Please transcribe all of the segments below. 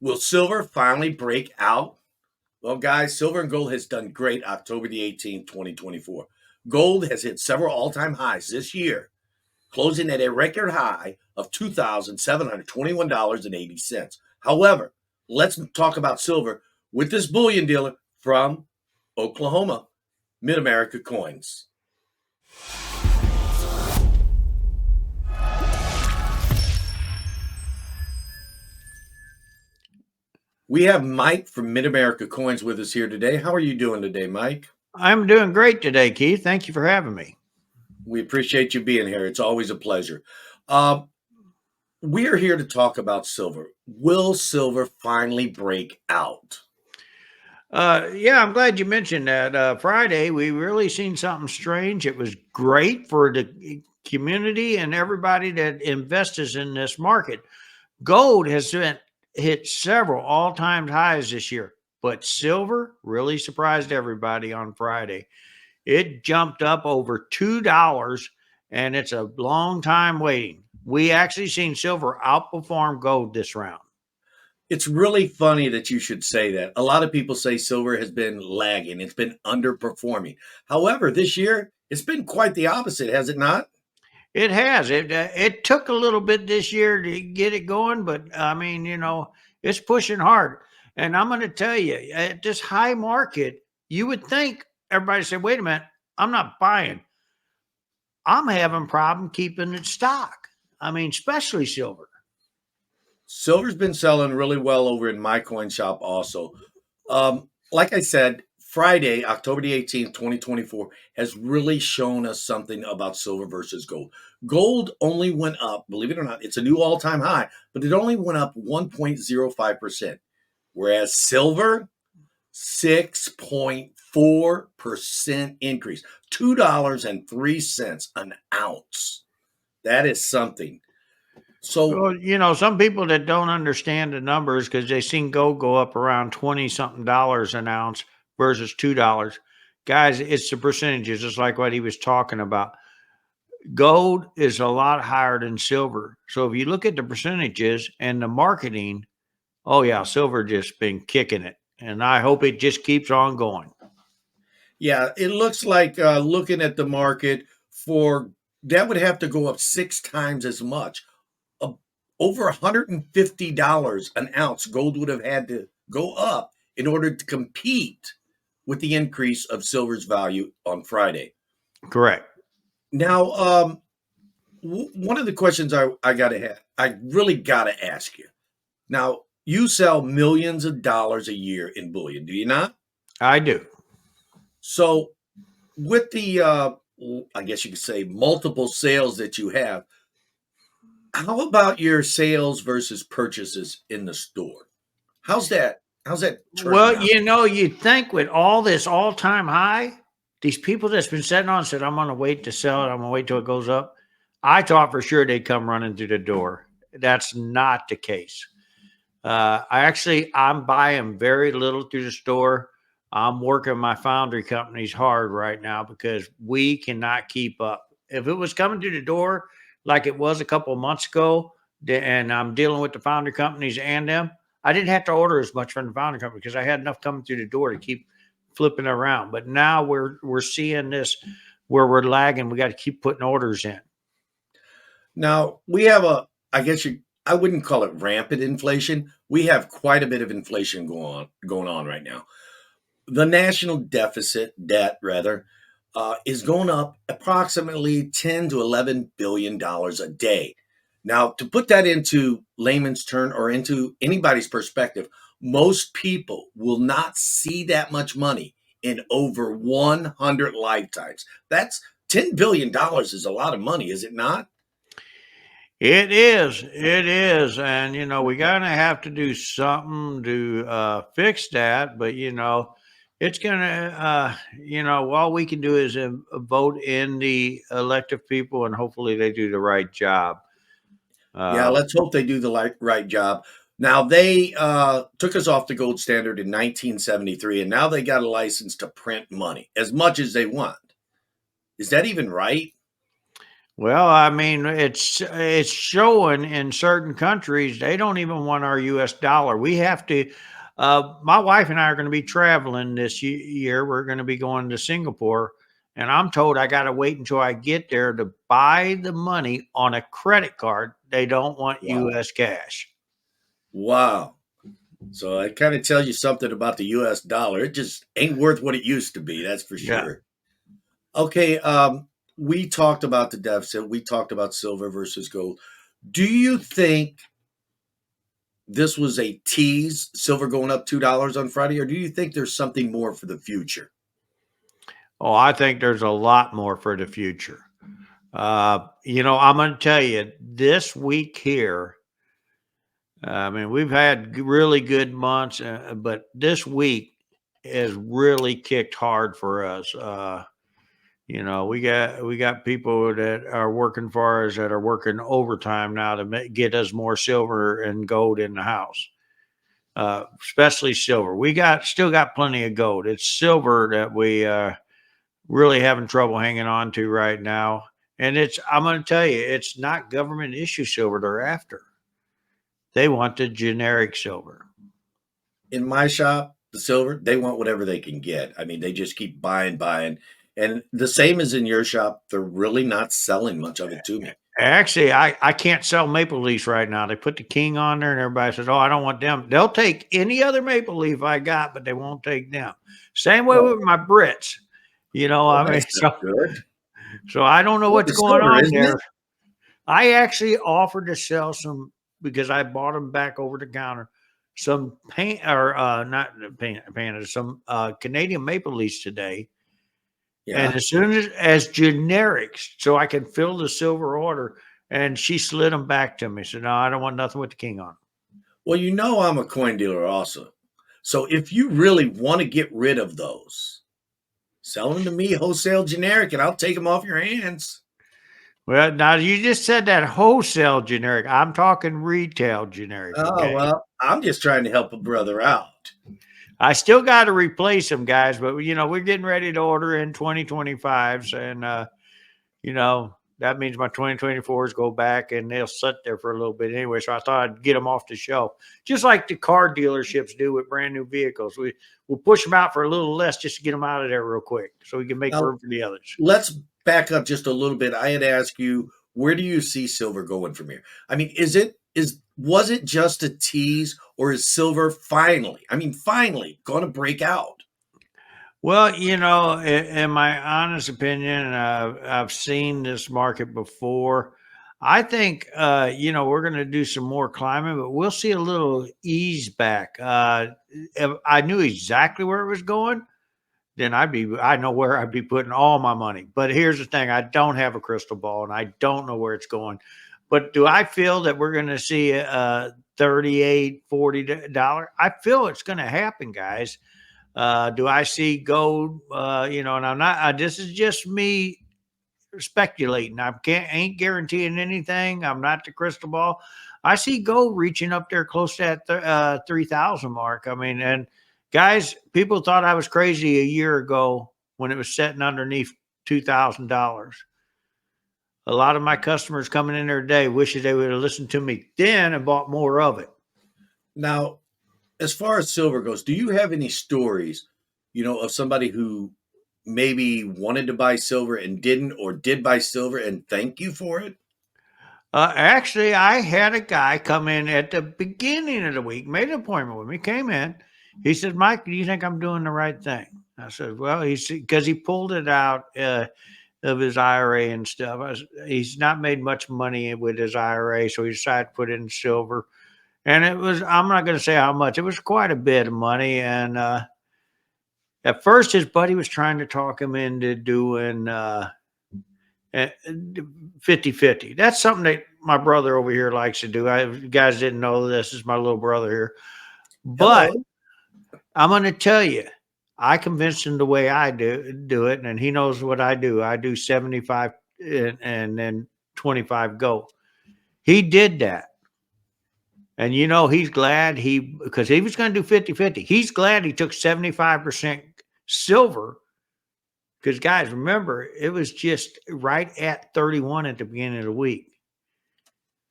Will silver finally break out? Well, guys, silver and gold has done great October the 18th, 2024. Gold has hit several all time highs this year, closing at a record high of $2,721.80. However, let's talk about silver with this bullion dealer from Oklahoma, Mid America Coins. We have Mike from Mid America Coins with us here today. How are you doing today, Mike? I'm doing great today, Keith. Thank you for having me. We appreciate you being here. It's always a pleasure. Uh, we are here to talk about silver. Will silver finally break out? Yeah, I'm glad you mentioned that. Friday, we really seen something strange. It was great for the community and everybody that invests in this market. Gold has hit several all-time highs this year, but silver really surprised everybody on Friday. It jumped up over $2, and it's a long time waiting. We actually seen silver outperform gold this round. It's really funny that you should say that. A lot of people say silver has been lagging, it's been underperforming. However, this year, it's been quite the opposite, has it not? It has. It took a little bit this year to get it going, but I mean, it's pushing hard. And I'm going to tell you, at this high market, you would think everybody said, "Wait a minute, I'm not buying. I'm having problem keeping it stock." I mean, especially silver. Silver's been selling really well over in my coin shop also. Like I said, Friday, October the 18th, 2024, has really shown us something about silver versus gold. Gold only went up, believe it or not, it's a new all time high, but it only went up 1.05%, whereas silver, 6.4% increase, $2.03 an ounce. That is something. So, Well, some people that don't understand the numbers because they seen gold go up around 20 something dollars an ounce versus $2. Guys, it's the percentages, just like what he was talking about. Gold is a lot higher than silver. So if you look at the percentages and the marketing, oh yeah, silver just been kicking it. And I hope it just keeps on going. yeah, it looks like looking at the market for that would have to go up six times as much. Uh, Over $150 an ounce, gold would have had to go up in order to compete with the increase of silver's value on Friday. Correct. Now, one of the questions I got to have, I really got to ask you. Now, you sell millions of dollars a year in bullion, do you not? I do. So, with the, I guess you could say, multiple sales that you have, how about your sales versus purchases in the store? How's that? How's that turning Well, out? you'd think with all this all time high, these people that's been sitting on said, I'm going to wait to sell it. I'm going to wait till it goes up. I thought for sure they'd come running through the door. That's not the case. I'm buying very little through the store. I'm working my foundry companies hard right now because we cannot keep up. If it was coming through the door like it was a couple of months ago, and I'm dealing with the foundry companies and them, I didn't have to order as much from the foundry company because I had enough coming through the door to keep flipping around. But now we're seeing this where we're lagging. We got to keep putting orders in. Now, we have I guess I wouldn't call it rampant inflation. We have quite a bit of inflation going on right now. The national debt rather, is going up approximately 10 to 11 billion dollars a day. Now, to put that into layman's term or into anybody's perspective, most people will not see that much money in over 100 lifetimes. That's $10 billion is a lot of money, is it not? It is. It is. And, we're going to have to do something to fix that. But, it's going to, all we can do is vote in the elected people and hopefully they do the right job. Yeah, let's hope they do the right job. Now, they took us off the gold standard in 1973, and now they got a license to print money as much as they want. Is that even right? Well, I mean, it's showing in certain countries they don't even want our U.S. dollar. We have to. My wife and I are going to be traveling this year. We're going to be going to Singapore, and I'm told I got to wait until I get there to buy the money on a credit card. They don't want Wow. U.S. cash. Wow. So it kind of tells you something about the US dollar. It just ain't worth what it used to be, that's for Yeah. sure. Okay, we talked about the deficit. We talked about silver versus gold. Do you think this was a tease, silver going up $2 on Friday, or do you think there's something more for the future? Oh, I think there's a lot more for the future. I'm going to tell you this week here. I mean, we've had really good months, but this week has really kicked hard for us. We got people that are working for us that are working overtime now to get us more silver and gold in the house. Especially silver. We got still got plenty of gold. It's silver that we really having trouble hanging on to right now. And I'm going to tell you, it's not government issue silver they're after. They want the generic silver. In my shop, the silver, they want whatever they can get. I mean, they just keep buying, buying. And the same as in your shop, they're really not selling much of it to me. Actually, I can't sell maple leafs right now. They put the king on there, and everybody says, "Oh, I don't want them." They'll take any other maple leaf I got, but they won't take them. Same way Well, with my Brits. well, I mean, that's not good. so I don't know Well, what's the going silver, on isn't there. it? I actually offered to sell some because I bought them back over the counter. Some paint or not paint, some Canadian maple leafs today. And Yeah. as soon as generics, so I can fill the silver order, and she slid them back to me. So no, I don't want nothing with the king on 'em. Well, you know I'm a coin dealer also. So if you really want to get rid of those, sell them to me wholesale generic and I'll take them off your hands. Well, now you just said that wholesale generic. I'm talking retail generic, Oh, okay? well, I'm just trying to help a brother out. I still got to replace them, guys, but we're getting ready to order in 2025s, and that means my 2024s go back and they'll sit there for a little bit anyway. So I thought I'd get them off the shelf, just like the car dealerships do with brand new vehicles. We'll push them out for a little less just to get them out of there real quick, so we can make Now, room for the others. let's back up just a little bit. I had asked you, where do you see silver going from here? I mean, was it just a tease or is silver finally going to break out? Well, in my honest opinion, and I've seen this market before. I think we're going to do some more climbing, but we'll see a little ease back. If I knew exactly where it was going, then I know where I'd be putting all my money. But here's the thing, I don't have a crystal ball and I don't know where it's going. But do I feel that we're going to see a 38, $40? I feel it's going to happen, guys. Do I see gold? And I'm not. This is just me speculating. I ain't guaranteeing anything. I'm not the crystal ball. I see gold reaching up there close to that 3,000 mark. I mean, and guys, people thought I was crazy a year ago when it was sitting underneath $2,000. A lot of my customers coming in there today wishes they would have listened to me then and bought more of it. Now, as far as silver goes, do you have any stories, of somebody who maybe wanted to buy silver and didn't, or did buy silver and thank you for it? Actually, I had a guy come in at the beginning of the week, made an appointment with me, came in. He said, Mike, do you think I'm doing the right thing? I said, well, because he pulled it out of his IRA and stuff. He's not made much money with his IRA, so he decided to put it in silver. And I'm not going to say how much, it was quite a bit of money. And at first, his buddy was trying to talk him into doing 50-50. That's something that my brother over here likes to do. You guys didn't know this is my little brother here. But Hello. I'm going to tell you, I convinced him the way I do it, and he knows what I do. I do 75 and then 25 go. He did that. And he's glad because he was going to do 50-50. He's glad he took 75% silver Because guys, remember, it was just right at 31 at the beginning of the week.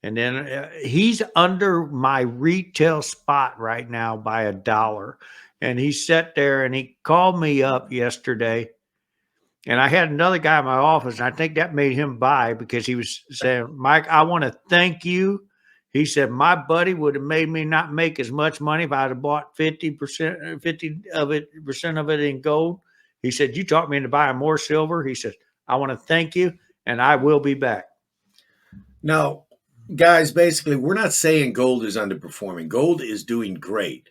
And then he's under my retail spot right now by $1. And he sat there and he called me up yesterday. And I had another guy in my office, and I think that made him buy because he was saying, Mike, I want to thank you. He said, my buddy would have made me not make as much money if I'd have bought 50%, 50% of it in gold. He said, you taught me into buying more silver. He said, I want to thank you, and I will be back. Now, guys, basically, we're not saying gold is underperforming. Gold is doing great.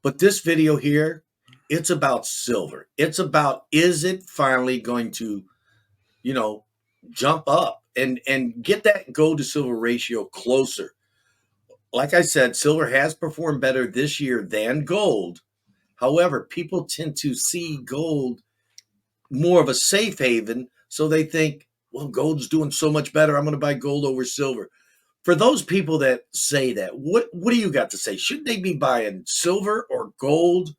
But this video here, it's about silver. It's about, is it finally going to, you know, jump up and get that gold to silver ratio closer? Like I said, silver has performed better this year than gold. However, people tend to see gold more of a safe haven. So they think, well, gold's doing so much better. I'm going to buy gold over silver. For those people that say that, what do you got to say? Should they be buying silver or gold?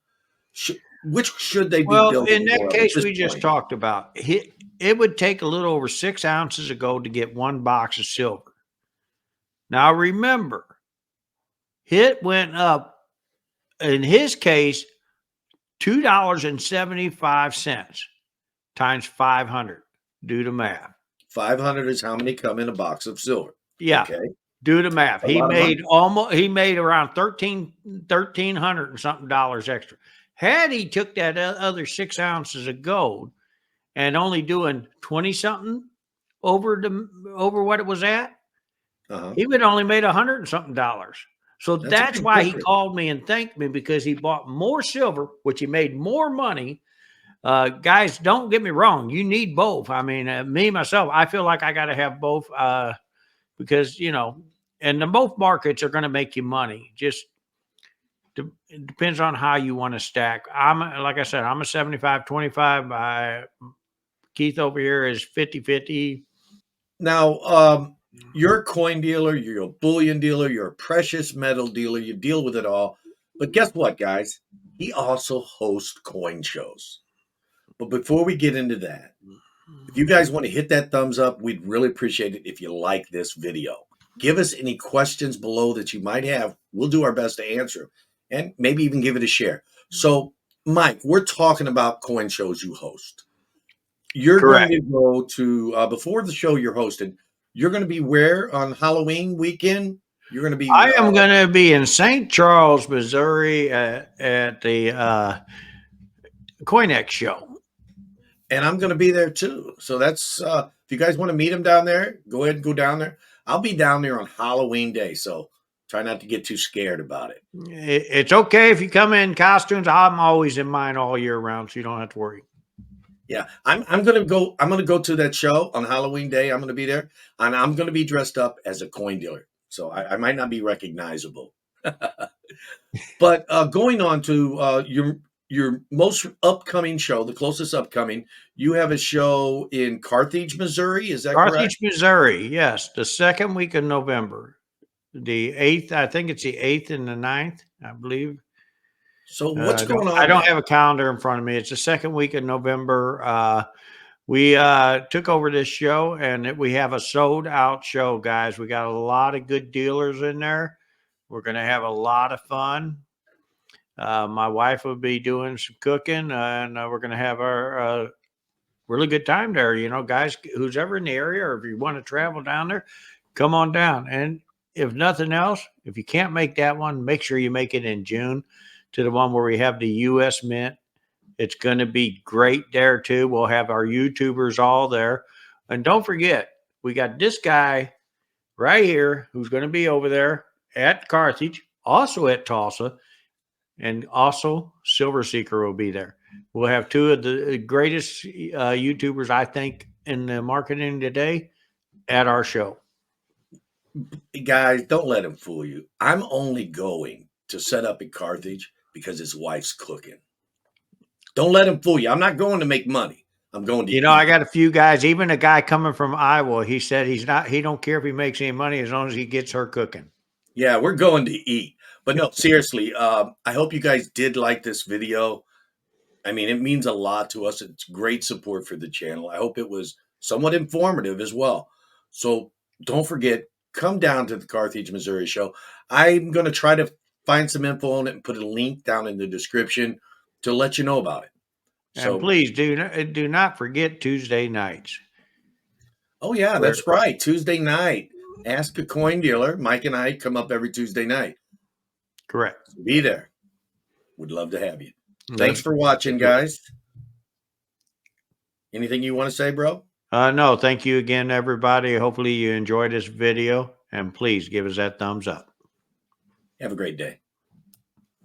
Which should they be Well, in building that more of at case this we just point? talked about, it would take a little over 6 ounces of gold to get one box of silver. Now, remember, it went up, in his case, $2.75 times 500. Do the math. 500 is how many come in a box of silver. Yeah, Okay. do the math. A lot of money. He made around 1,300 and something dollars extra. Had he took that other 6 ounces of gold and only doing 20 something over what it was at, Uh-huh. he would only made 100 and something dollars. So That's a that's big why he difference. called me and thanked me, because he bought more silver, which he made more money. Guys, don't get me wrong. You need both. I mean, me, myself, I feel like I got to have both because, and the both markets are going to make you money. Just it depends on how you want to stack. Like I said, I'm a 75-25. Keith over here is 50-50. Now, you're a coin dealer, you're a bullion dealer, you're a precious metal dealer, you deal with it all. But guess what, guys? He also hosts coin shows. But before we get into that, if you guys want to hit that thumbs up, we'd really appreciate it if you like this video. Give us any questions below that you might have. We'll do our best to answer them and maybe even give it a share. So, Mike, we're talking about coin shows you host. You're going Correct. to go to, before the show you're hosting, you're going to be where on Halloween weekend? You're going to be, I am going to be in St. Charles, Missouri at the CoinEx show. and I'm going to be there too. So that's, if you guys want to meet him down there, go ahead and go down there. I'll be down there on Halloween day. So try not to get too scared about it. It's okay if you come in costumes. I'm always in mine all year round, so you don't have to worry. Yeah, I'm gonna go. I'm gonna go to that show on Halloween day. I'm gonna be there, and I'm gonna be dressed up as a coin dealer. So I might not be recognizable. But going on to your most upcoming show, the closest upcoming, you have a show in Carthage, Missouri. Is that correct? Carthage, Missouri. Yes, the second week of November, the 8th. I think it's the 8th and the 9th, I believe. So what's going I on don't there? have a calendar in front of me. It's the second week of November. We took over this show, and we have a sold out show, guys. We got a lot of good dealers in there. We're going to have a lot of fun. My wife will be doing some cooking, and we're going to have our really good time there. Guys, who's ever in the area, or if you want to travel down there, come on down. And if nothing else, if you can't make that one, make sure you make it in June to the one where we have the U.S. Mint. It's going to be great there too. We'll have our YouTubers all there. And don't forget, we got this guy right here who's going to be over there at Carthage, also at Tulsa, and also Silver Seeker will be there. We'll have two of the greatest YouTubers, I think, in the marketing today at our show. Guys, don't let him fool you. I'm only going to set up in Carthage because his wife's cooking. Don't let him fool you. I'm not going to make money. I'm going to I eat. got a few guys, even a guy coming from Iowa. He said he don't care if he makes any money as long as he gets her cooking. Yeah, we're going to eat. But no, seriously, I hope you guys did like this video. I mean, it means a lot to us. It's great support for the channel. I hope it was somewhat informative as well. So don't forget, come down to the Carthage, Missouri show. I'm going to try to find some info on it and put a link down in the description to let you know about it. And So, please do not forget Tuesday nights. oh, yeah, Where that's right. Tuesday night. Ask a Coin Dealer. Mike and I come up every Tuesday night. correct. So be there. Would love to have you. Thanks Let's for watching, guys. Anything you want to say, bro? no, thank you again, everybody. Hopefully you enjoyed this video, and please give us that thumbs up. Have a great day.